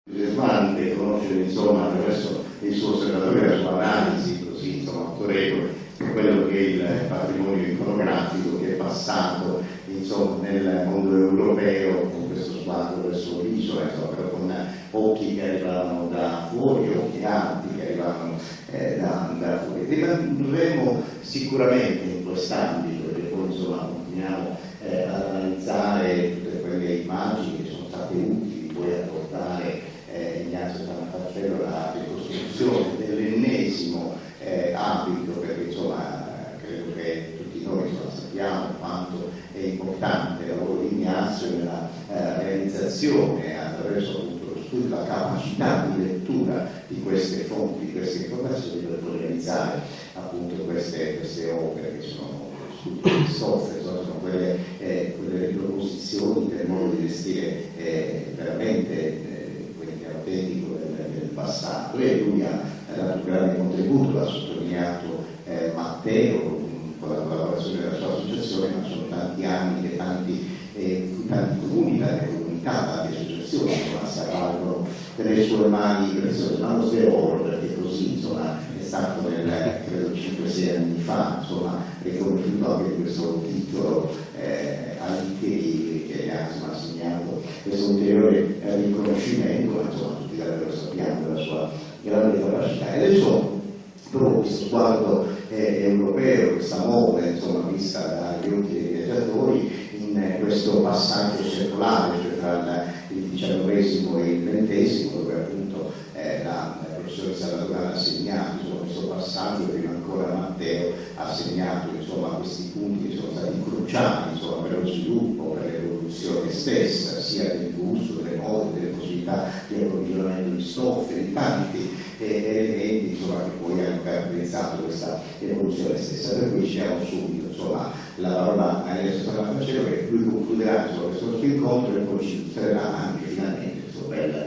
entusiasmante conoscere insomma attraverso il suo osservatorio e la sua analisi così insomma autorevole per quello che è il patrimonio iconografico che è passato insomma nel mondo europeo con questo sguardo verso l'isola, insomma, però con occhi che arrivavano da fuori, occhi alti che arrivavano da fuori. Rimarremo sicuramente in quest'ambito perché poi insomma continuiamo ad analizzare tutte quelle immagini che sono state utili poi a portare Ignazio Sant'Arcello la ricostruzione dell'ennesimo ambito, perché insomma credo che tutti noi insomma, sappiamo quanto è importante il lavoro di Ignazio nella realizzazione attraverso appunto lo studio, la capacità di lettura di queste fonti, di queste informazioni per poi realizzare appunto queste opere che sono sono quelle riproposizioni del modo di vestire veramente autentico del passato, e lui ha dato un grande contributo, l'ha sottolineato Matteo con la collaborazione della sua associazione, ma sono tanti anni che tanti comuni, tante comunità, tante associazioni si avvalgono delle sue mani preziose, ma lo sveolo perché così insomma è stato credo 5-6 anni fa insomma riconosciuto anche questo titolo che ha assegnato questo ulteriore riconoscimento, ma insomma tutti davvero sappiamo della sua grande capacità e del suo proprio questo sguardo europeo che sta muove insomma vista dagli occhi dei viaggiatori in questo passaggio secolare, cioè tra il XIX e il XX, dove appunto la professoressa Latorana ha segnato insomma, questo passaggio, prima ancora Matteo ha segnato insomma, questi punti che sono stati cruciali insomma, per lo sviluppo, per l'evoluzione stessa, sia del gusto, delle mode, delle possibilità di approvvigionamento di stoffe, di tanti elementi insomma, che poi hanno caratterizzato questa evoluzione stessa. Per cui ci diamo subito insomma, la parola a Ignazio Sant'Arcello, che lui concluderà insomma, questo nostro incontro e poi ci illustrerà anche finalmente questo bel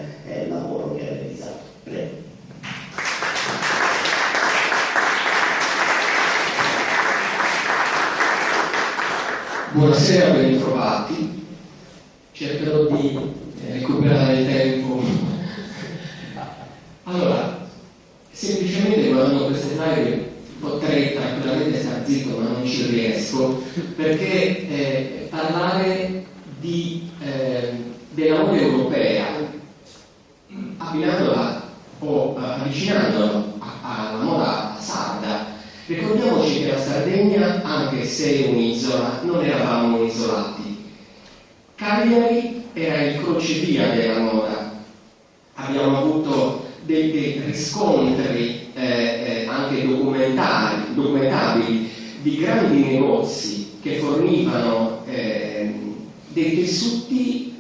lavoro che ha realizzato. Prego. Buonasera, ben ritrovati. Cercherò di recuperare il tempo. Allora, semplicemente guardando queste slide potrei tranquillamente stare zitto, ma non ci riesco, perché parlare della moda europea, abbinandola o avvicinandola alla moda sarda, ricordiamoci che la Sardegna, anche se è un'isola, non eravamo isolati. Cagliari era il crocevia della moda. Abbiamo avuto dei riscontri anche documentabili di grandi negozi che fornivano dei tessuti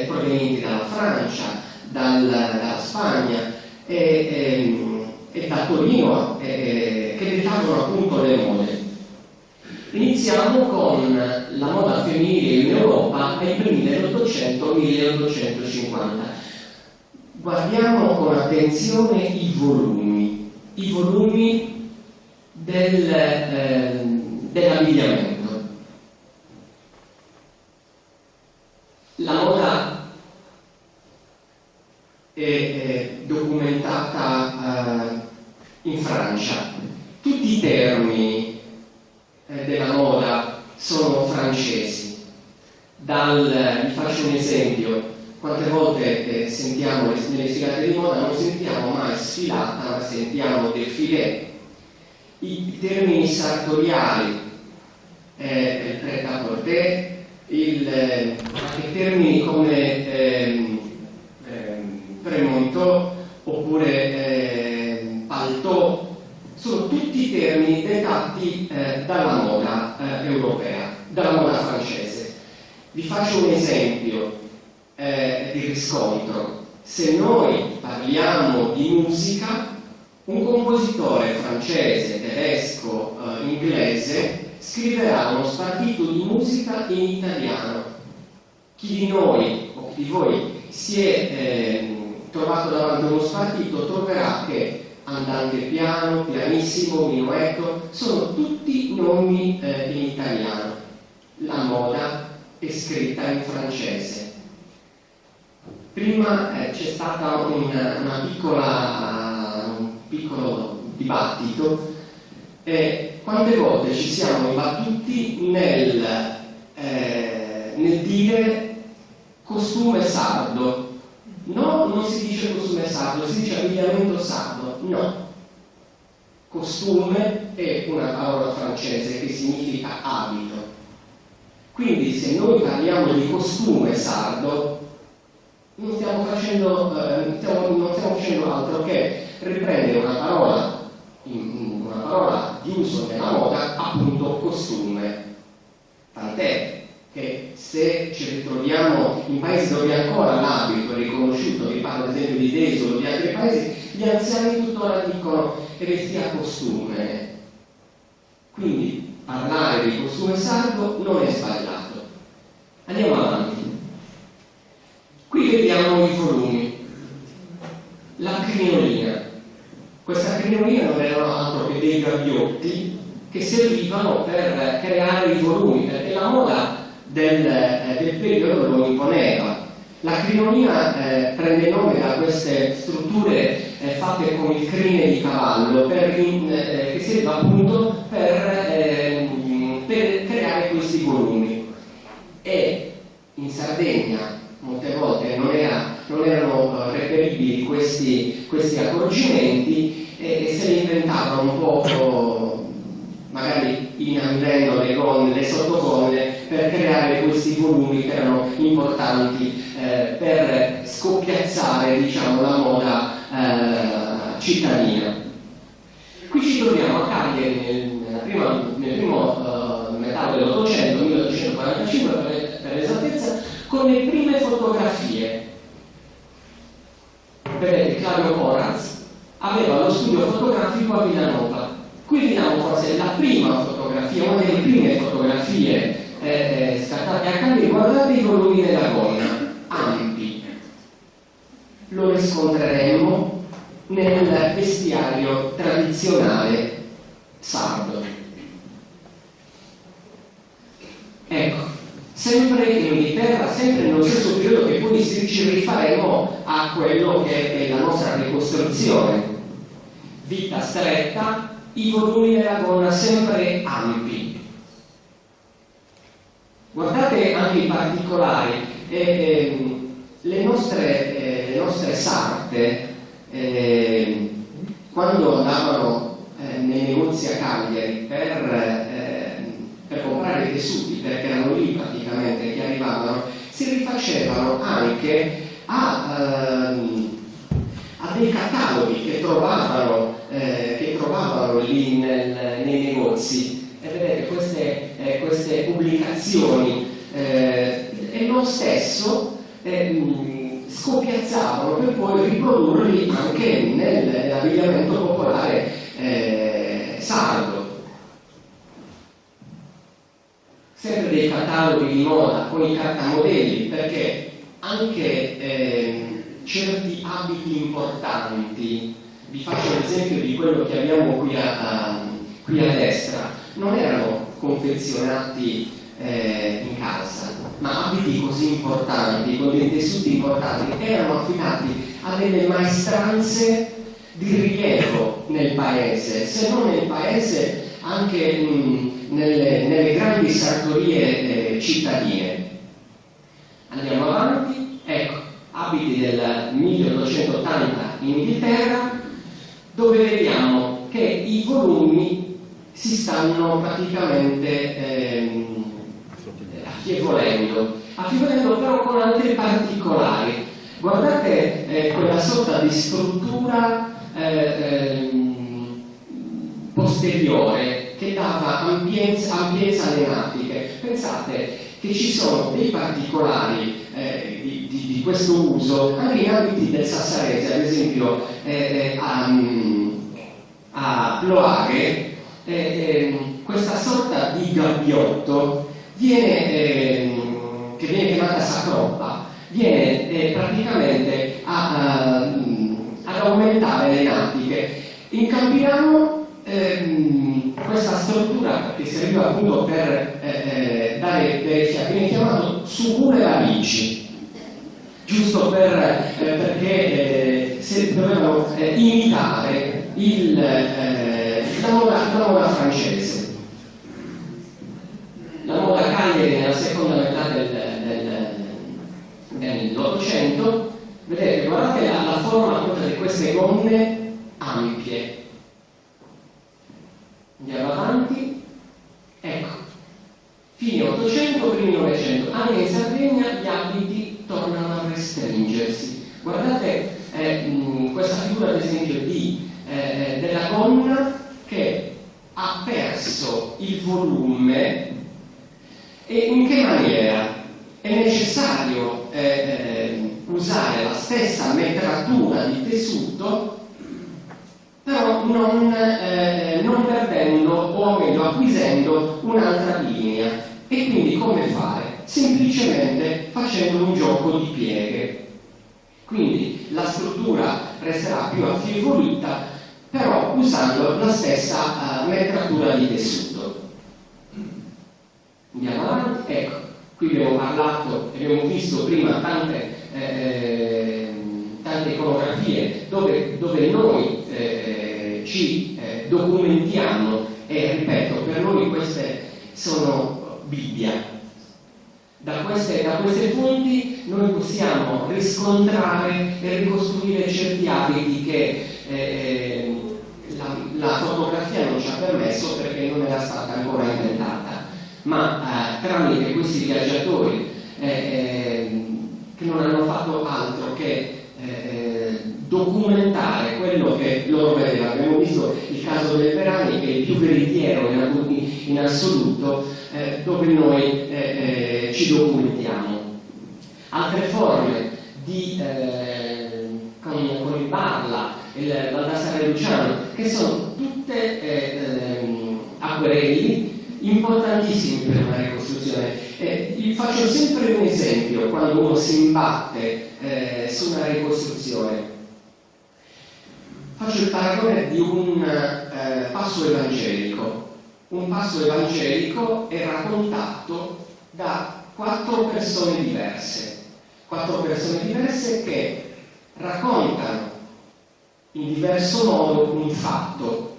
provenienti dalla Francia, dalla Spagna e da Torino che dettavano appunto le mode. Iniziamo con la moda femminile in Europa ai primi dell'800-1850. Guardiamo con attenzione i volumi dell'abbigliamento. La moda è documentata in Francia. Tutti i termini della moda sono francesi. Vi faccio un esempio. Quante volte sentiamo nelle sfilate di moda, non sentiamo mai sfilata, ma sentiamo défilé. I termini sartoriali, il prêt-à-porter, anche termini come premonto oppure palto, sono tutti termini dettati dalla moda europea, dalla moda francese. Vi faccio un esempio di riscontro. Se noi parliamo di musica, un compositore francese, tedesco, inglese scriverà uno spartito di musica in italiano. Chi di noi o chi di voi si è trovato davanti a uno spartito troverà che andante piano, pianissimo, minuetto sono tutti nomi in italiano. La moda è scritta in francese. Prima c'è stato un piccolo dibattito e quante volte ci siamo imbattuti nel dire costume sardo. No, non si dice costume sardo, si dice abbigliamento sardo. No. Costume è una parola francese che significa abito. Quindi se noi parliamo di costume sardo, non stiamo facendo altro che riprendere una parola di uso nella moda, appunto costume. Tant'è che se ci ritroviamo in paesi dove ancora l'abito è riconosciuto, vi parlo ad esempio di Desolo o di altri paesi, gli anziani tuttora dicono che vestia costume. Quindi parlare di costume sardo non è sbagliato. Andiamo avanti. Qui vediamo i volumi. La crinolina. Questa crinolina non erano altro che dei gabbiotti che servivano per creare i volumi, perché la moda del periodo lo imponeva. La crinolina prende nome da queste strutture fatte con il crine di cavallo che serve appunto per creare questi volumi. E in Sardegna molte volte non erano reperibili questi accorgimenti e se li inventavano un po' magari inandendo le gonne, le sottogonne per creare questi volumi che erano importanti per scoppiazzare, diciamo, la moda cittadina. Qui ci troviamo a Cagliari nel primo metà dell'Ottocento, 1845 per l'esattezza, con le prime fotografie. Vedete, Claudio Coraz aveva lo studio fotografico a Villanova. Qui vediamo forse la prima fotografia, una delle prime fotografie scattate a Cagliari. Guardate i volumi della gonna, ampi. Lo riscontreremo nel vestiario tradizionale sardo. Ecco, sempre in Inghilterra, sempre nello stesso periodo che poi ci rifaremo a quello che è la nostra ricostruzione. Vita stretta, i volumi della gonna sempre ampi. Guardate anche i particolari, le nostre sarte, quando andavano nei negozi a Cagliari per comprare i tessuti, perché erano lì praticamente che arrivavano, si rifacevano anche a dei cataloghi che trovavano lì nei negozi. E vedete queste pubblicazioni e lo stesso scoppiazzavano per poi riprodurli anche nell'abbigliamento popolare sardo. Sempre dei cataloghi di moda con i cartamodelli, perché anche certi abiti importanti, vi faccio l'esempio di quello che abbiamo qui a destra, non erano confezionati in casa, ma abiti così importanti, con dei tessuti importanti, erano affidati a delle maestranze di rilievo nel paese, se non nel paese anche nelle grandi sartorie cittadine. Andiamo avanti, ecco, abiti del 1880 in Inghilterra, dove vediamo che i volumi si stanno praticamente affievolendo però con altri particolari. Guardate quella sorta di struttura posteriore che dava ampiezza alle natiche. Pensate che ci sono dei particolari di questo uso anche in abiti del Sassarese, ad esempio a Ploaghe, questa sorta di gabbiotto che viene chiamata sacroppa, viene praticamente ad aumentare le natiche. In Campirano questa struttura, che serviva appunto per dare delle fiabe, viene chiamato subure lamici. giusto perché se dovevano imitare la moda francese. La moda Cagliari nella seconda metà dell'Ottocento, vedete, guardate la forma di queste gonne ampie. Andiamo avanti, ecco, fine 800, primi 900, anche in Sardegna gli abiti tornano a restringersi. Guardate questa figura ad esempio della gonna che ha perso il volume. E in che maniera? È necessario usare la stessa metratura di tessuto, però non perdendo o meglio acquisendo un'altra linea. E quindi come fare? Semplicemente facendo un gioco di pieghe. Quindi la struttura resterà più affievolita, però usando la stessa metratura di tessuto. Andiamo avanti, ecco, qui abbiamo visto prima tante iconografie dove noi ci documentiamo e ripeto, per noi queste sono Bibbia. Da queste fonti noi possiamo riscontrare e ricostruire certi abiti che la fotografia non ci ha permesso perché non era stata ancora inventata, ma tramite questi viaggiatori che non hanno fatto altro che documentare quello che loro vedevano. Abbiamo visto il caso del Verani, che è il più veritiero in assoluto, dove noi ci documentiamo. Altre forme con il Barla, il Baldassare Luciano, che sono tutte acquerelli importantissimi per una ricostruzione. Faccio sempre un esempio quando uno si imbatte su una ricostruzione. Faccio il paragone di un passo evangelico. Un passo evangelico è raccontato da 4 persone diverse che raccontano in diverso modo un fatto.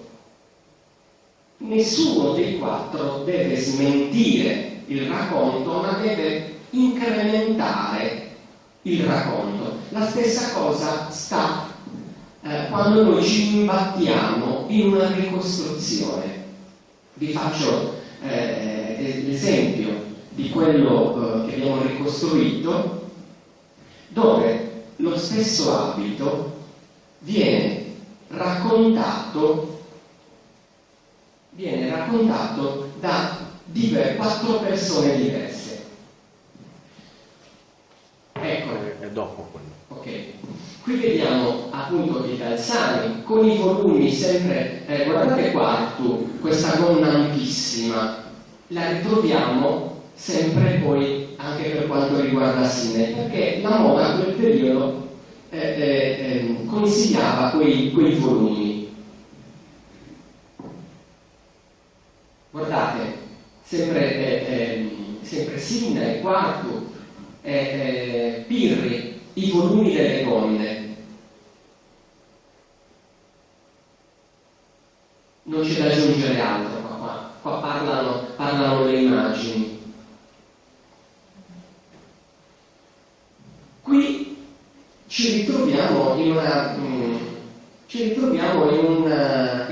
Nessuno dei 4 deve smentire il racconto, ma deve incrementare il racconto. La stessa cosa sta quando noi ci imbattiamo in una ricostruzione. Vi faccio l'esempio di quello che abbiamo ricostruito, dove lo stesso abito viene raccontato da 4 persone diverse. Ecco. È dopo quello. Ok. Qui vediamo appunto i calzari con i volumi sempre, guardate qua questa gonna ampissima, la ritroviamo sempre poi anche per quanto riguarda Sine, perché la moda a quel periodo consigliava quei volumi. Guardate, sempre Sinna e Quartu, Pirri, i volumi delle gonne. Non c'è da aggiungere altro qua parlano le immagini. Qui ci ritroviamo in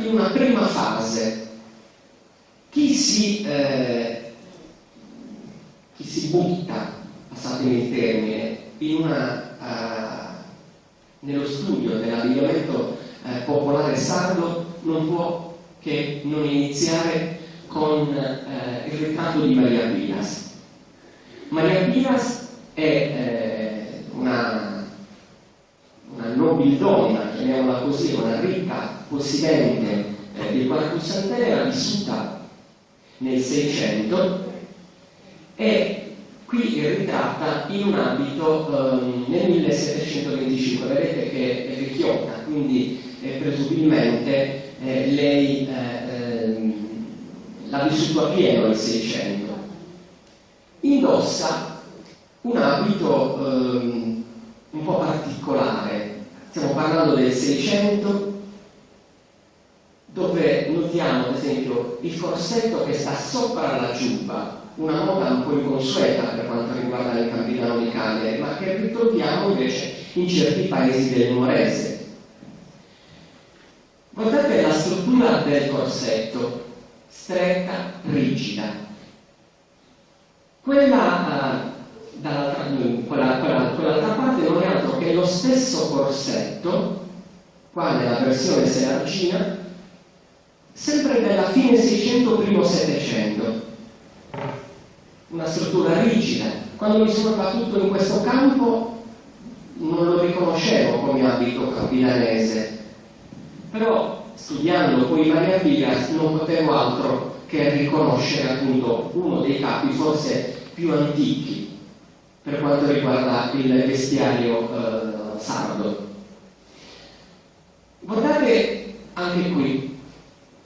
una prima fase. Chi si butta, passatemi il termine, nello studio dell'abbigliamento popolare sardo non può che non iniziare con il ritratto di Maria Pilas. Maria Pilas è una nobildonna, chiamiamola così, una ricca possidente del Quartus Sant'Elena, vissuta nel 600, e qui è ritratta in un abito nel 1725. Vedete che è vecchiotta, quindi presumibilmente lei l'ha vissuto a pieno il 600. Indossa un abito un po' particolare. Stiamo parlando del 600, dove notiamo ad esempio il corsetto che sta sopra la giubba, una moda un po' inconsueta per quanto riguarda il Campidano di Cagliari, ma che ritroviamo invece in certi paesi del Nuorese. Guardate la struttura del corsetto, stretta, rigida. Quell'altra parte non è altro che lo stesso corsetto, qua nella versione selargina, sempre della fine 600, primo 700. Una struttura rigida. Quando mi sono battuto in questo campo non lo riconoscevo come abito capitanese, però studiando poi Maria Pia non potevo altro che riconoscere appunto uno dei capi forse più antichi per quanto riguarda il vestiario sardo. Guardate anche qui,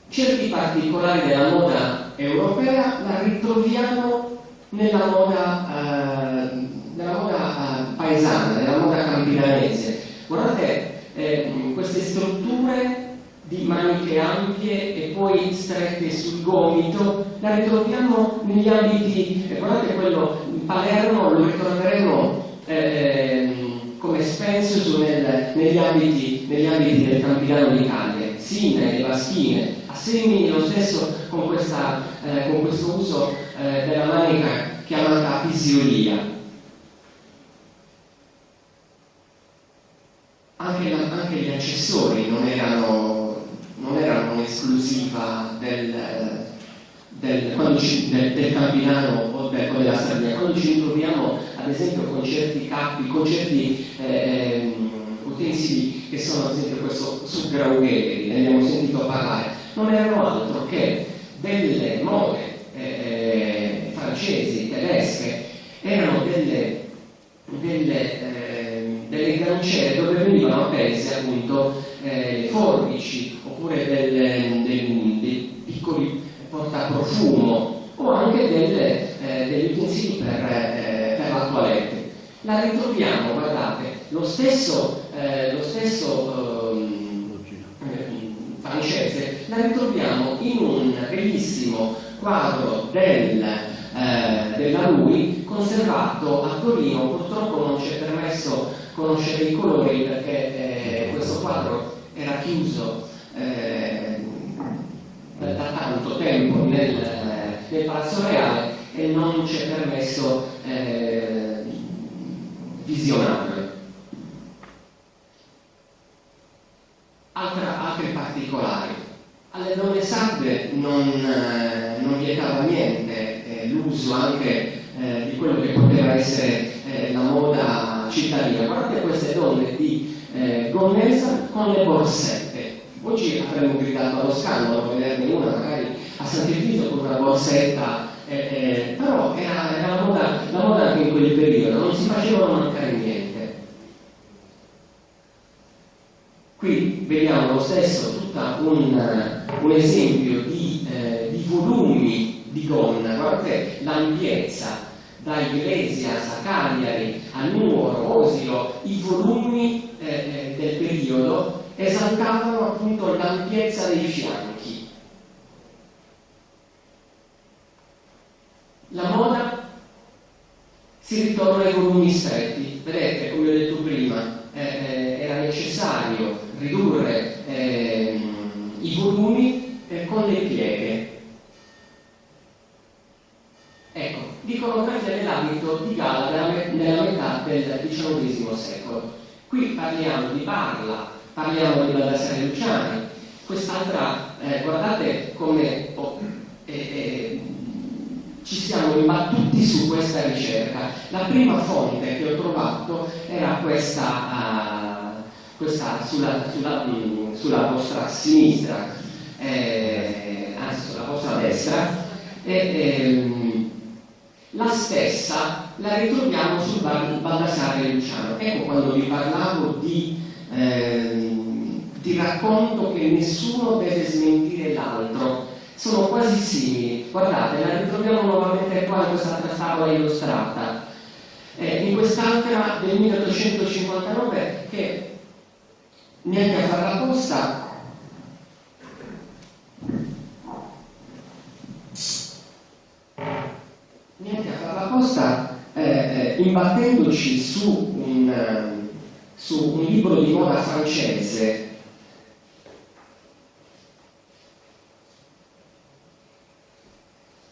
certi particolari della moda europea la ritroviamo nella moda paesana, nella moda campidanese. Guardate queste strutture di maniche ampie e poi strette sul gomito, la ritroviamo negli ambiti, guardate quello in Palermo, lo ritroveremo come Spensus negli ambiti del Campidano di Cagliari, Sina e Vaschine, a Semini lo stesso con questo uso della manica chiamata pisiolia. Anche gli accessori non erano un'esclusiva del Campidano o della Sardegna. Quando ci ritroviamo ad esempio con certi capi, con certi utensili che sono ad esempio questo Sucgraughe, ne abbiamo sentito parlare, non erano altro che delle mode francesi, tedesche, erano delle ganciere dove venivano appese appunto forbici oppure dei piccoli portaprofumo o anche degli utensili per la toilette. La ritroviamo, guardate, lo stesso francese la ritroviamo in un bellissimo quadro della Lui conservato a Torino. Purtroppo non ci è permesso conoscere i colori perché questo quadro era chiuso da tanto tempo nel Palazzo Reale e non ci è permesso visionarlo. Altri particolari. Alle donne sarde non vietava niente l'uso anche di quello che poteva essere la moda cittadina. Guardate queste donne di gonnesa con le borsette. Oggi avremmo gridato allo scandalo vederne una magari a Sant'Elpidio con una borsetta, però era la moda anche in quel periodo, non si facevano mancare niente. Qui vediamo lo stesso, tutta un esempio di volumi di gonna. Guardate l'ampiezza, da Iglesias a Cagliari, a Nuoro, Osilo, i volumi del periodo esaltavano appunto l'ampiezza dei fianchi. La moda si ritorna ai volumi stretti. Vedete, come ho detto prima, era necessario ridurre i volumi con le pieghe. Ecco, l'iconografia dell'abito di gala nella metà del XIX secolo. Qui parliamo di Parla, parliamo di Baldassare Luciani. Quest'altra, guardate come ci siamo imbattuti su questa ricerca. La prima fonte che ho trovato era questa sulla vostra sinistra, anzi sulla vostra destra, la stessa la ritroviamo sul Baldassare Luciano. Ecco quando vi parlavo di racconto che nessuno deve smentire l'altro. Sono quasi simili. Guardate, la ritroviamo nuovamente qua in questa tavola illustrata. in quest'altra del 1859 che neanche a far la posta imbattendoci su un libro di moda francese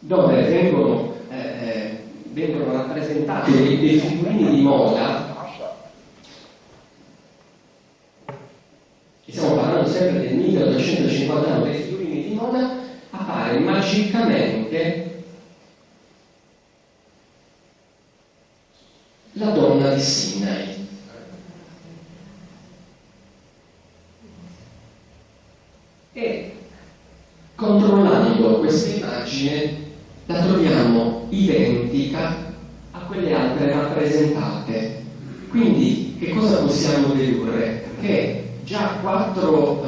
dove vengono rappresentati dei figurini di moda, e stiamo parlando sempre del 1859, dei figurini di moda, appare magicamente la donna di Sinai. E controllando questa immagine la troviamo identica a quelle altre rappresentate. Quindi che cosa possiamo dedurre? Che già 4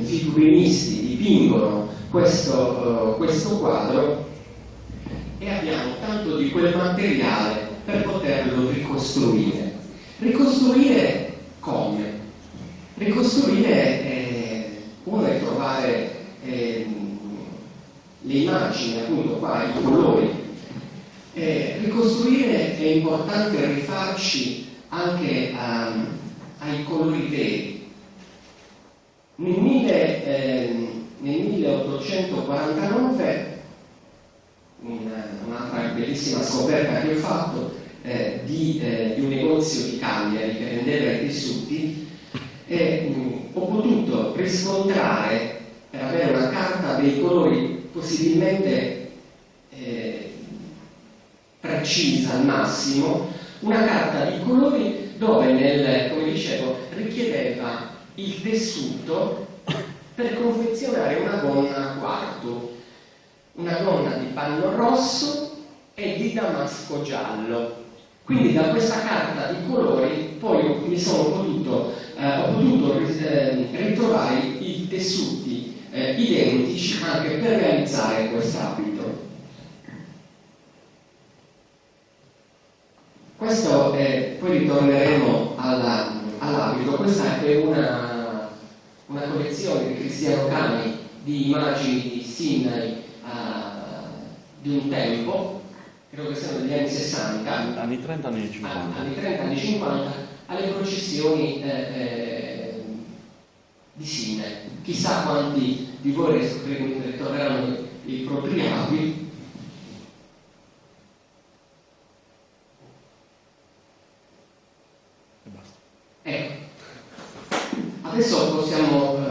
figurinisti dipingono questo quadro e abbiamo tanto di quel materiale per poterlo ricostruire. Ricostruire come? Ricostruire uno è trovare le immagini, appunto qua, i colori. Ricostruire è importante rifarci anche ai colori veri. Nel 1849 un'altra bellissima scoperta che ho fatto di un negozio di Cagliari che vendeva i tessuti, ho potuto riscontrare, per avere una carta dei colori possibilmente precisa al massimo, una carta di colori dove come dicevo, richiedeva il tessuto per confezionare una gonna a quarto, una gonna di panno rosso e di damasco giallo. Quindi da questa carta di colori poi ho potuto ritrovare i tessuti identici anche per realizzare quest'abito. Questo poi ritorneremo all'abito. Questa è una collezione di Cristiano Cani di immagini di Sinai di un tempo, credo che siano degli anni 60, anni 30, anni 50, anni 30, anni 50, alle processioni di Sinai. Chissà quanti di voi ritroveranno i propri abiti. e basta. Ecco, adesso possiamo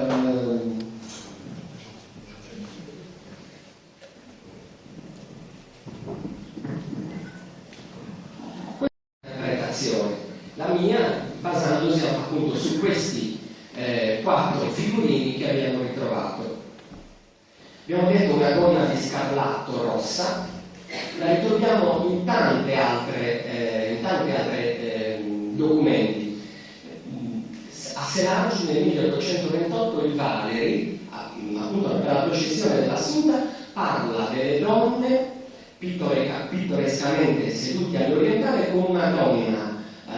la mia, basandosi appunto su questi 4 figurini che abbiamo ritrovato. Abbiamo detto una gonna di scarlatto rossa, la ritroviamo in tanti altri documenti. A Selagio nel 1828 il Valeri, appunto per la processione dell'Assunta, parla delle donne pittorescamente seduti all'orientale con una gonna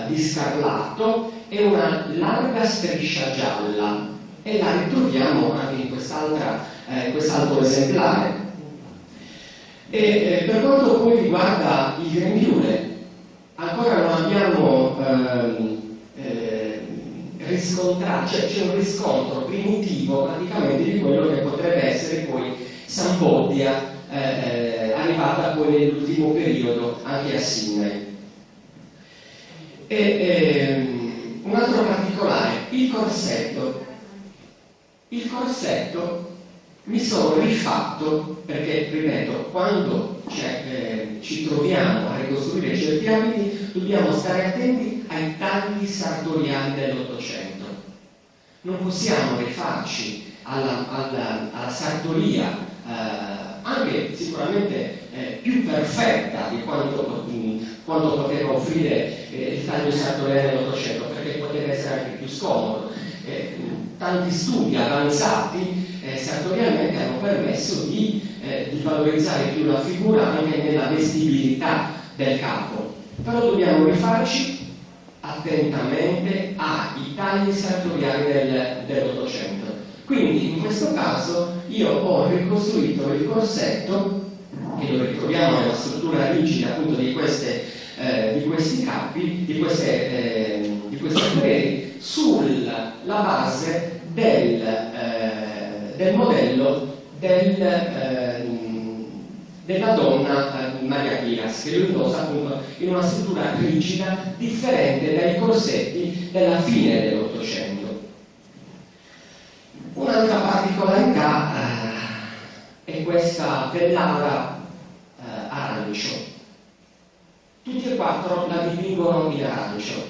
di scarlatto e una larga striscia gialla, e la ritroviamo anche in quest'altro esemplare. Per quanto poi riguarda il grembiule, ancora non abbiamo riscontrato, cioè c'è un riscontro primitivo praticamente di quello che potrebbe essere poi Sambodia, arrivata poi nell'ultimo periodo anche a Sinai. Un altro particolare, il corsetto. Il corsetto mi sono rifatto perché, ripeto, quando ci troviamo a ricostruire certi abiti dobbiamo stare attenti ai tagli sartoriali dell'Ottocento. Non possiamo rifarci alla sartoria anche sicuramente più perfetta di quanto poteva offrire il taglio sartoriale dell'Ottocento, perché poteva essere anche più scomodo. Tanti studi avanzati sartorialmente hanno permesso di valorizzare più la figura anche nella vestibilità del capo. però dobbiamo rifarci attentamente ai tagli sartoriali dell'Ottocento. Quindi in questo caso io ho ricostruito il corsetto, che lo ritroviamo nella struttura rigida appunto di questi capi, di queste pareti, sulla base del modello della donna Maria Piras, che lo indossa appunto in una struttura rigida differente dai corsetti della fine dell'Ottocento. Un'altra particolarità è questa vellata arancio. Tutti e quattro la dipingono in arancio.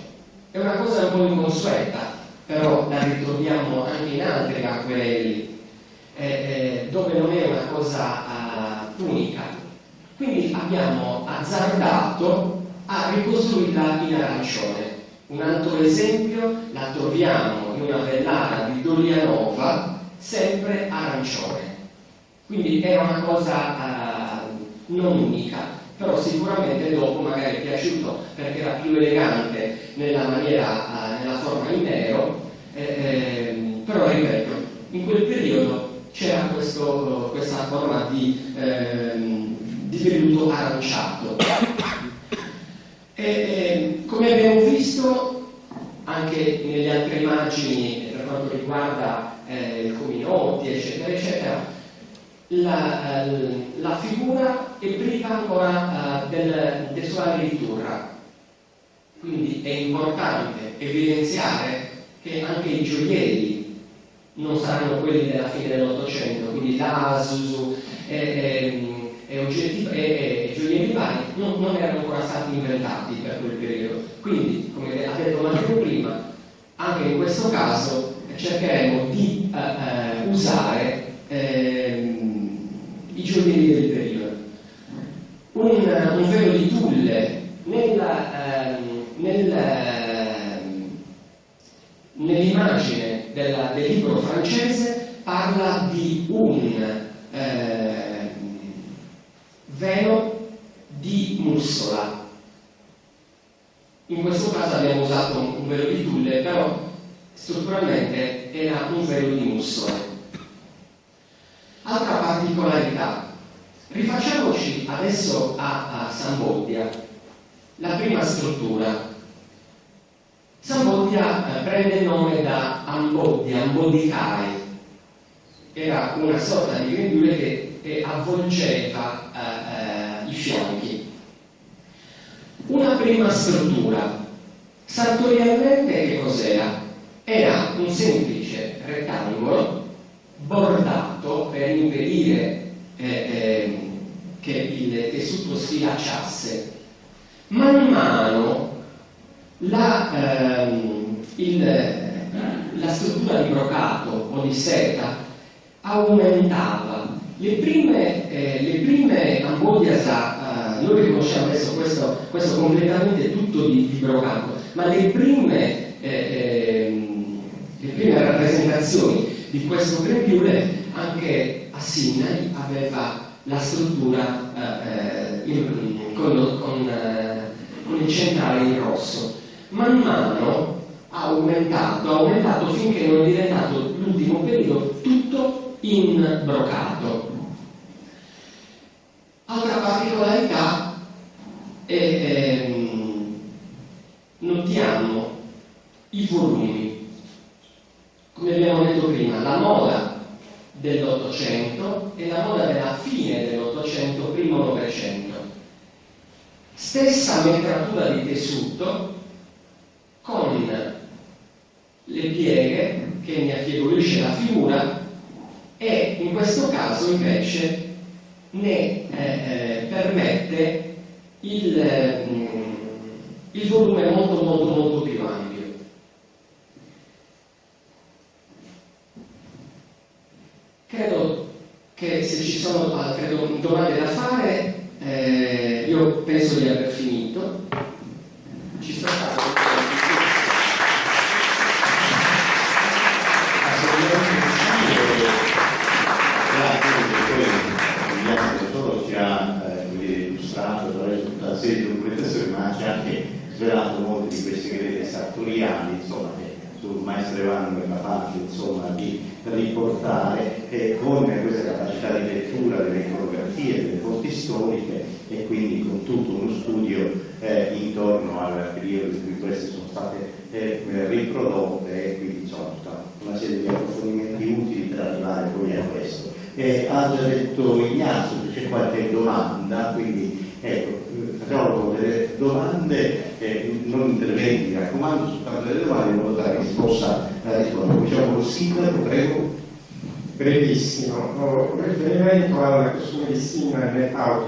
È una cosa un po' inconsueta, però la ritroviamo anche in altri acquerelli, dove non è una cosa unica. Quindi abbiamo azzardato a ricostruirla in arancione. Un altro esempio la troviamo in una vellata di Dolianova, sempre arancione. Quindi era una cosa non unica, però sicuramente dopo magari è piaciuto perché era più elegante nella maniera, nella forma in nero, però ripeto, in quel periodo c'era questa forma di velluto aranciato. Come abbiamo visto anche nelle altre immagini per quanto riguarda il Cominotti, eccetera, eccetera, la figura è priva ancora del sua rittura. Quindi è importante evidenziare che anche i gioielli non saranno quelli della fine dell'Ottocento, quindi l'Asusu e gioielli vari non erano ancora stati inventati per quel periodo. Quindi, come ha detto Matteo prima, anche in questo caso cercheremo di usare i gioielli del periodo. Un velo di tulle nell'immagine del libro francese parla di un velo di mussola. In questo caso abbiamo usato un velo di tulle, però strutturalmente era un velo di mussola. Altra particolarità, rifacciamoci adesso a Sambodia, la prima struttura. Sambodia prende il nome da Ambodicai, era una sorta di grembiule che avvolgeva i fianchi. Una prima struttura, sartorialmente che cos'era? Era un semplice rettangolo bordato per impedire che il tessuto si lasciasse. Man mano la struttura di brocato o di seta aumentava. Le prime Ambodiasa, noi riconosciamo adesso questo completamente tutto di brocato, ma le prime rappresentazioni di questo grembiule, anche a Sinai aveva la struttura con il centrale in rosso. Man mano ha aumentato finché non è diventato l'ultimo periodo tutto in brocato. Altra particolarità è notiamo i volumi. Come abbiamo detto prima, la moda dell'Ottocento e la moda della fine dell'Ottocento, primo Novecento. Stessa metratura di tessuto con le pieghe che ne affievolisce la figura e in questo caso invece ne permette il volume molto più ampio. Credo che se ci sono altre domande da fare, io penso di aver finito. Ci sta stato ci ha illustrato tutta la serie di documentazioni, ma ci ha anche svelato molti di questi segreti sartoriali, insomma, che sul maestro Ivano è capace, insomma, di riportare, con questa capacità di lettura delle iconografie, delle fonti storiche, e quindi con tutto uno studio intorno al periodo in cui queste sono state riprodotte, e quindi insomma tutta una serie di approfondimenti utili per arrivare poi a questo. Ha già detto Ignazio che c'è qualche domanda, quindi ecco, facciamo delle domande, non interventi, mi raccomando, soltanto delle domande in modo tale che si possa rispondere. Cominciamo col sindaco, prego. Brevissimo, riferimento al costume di Sima nell'auto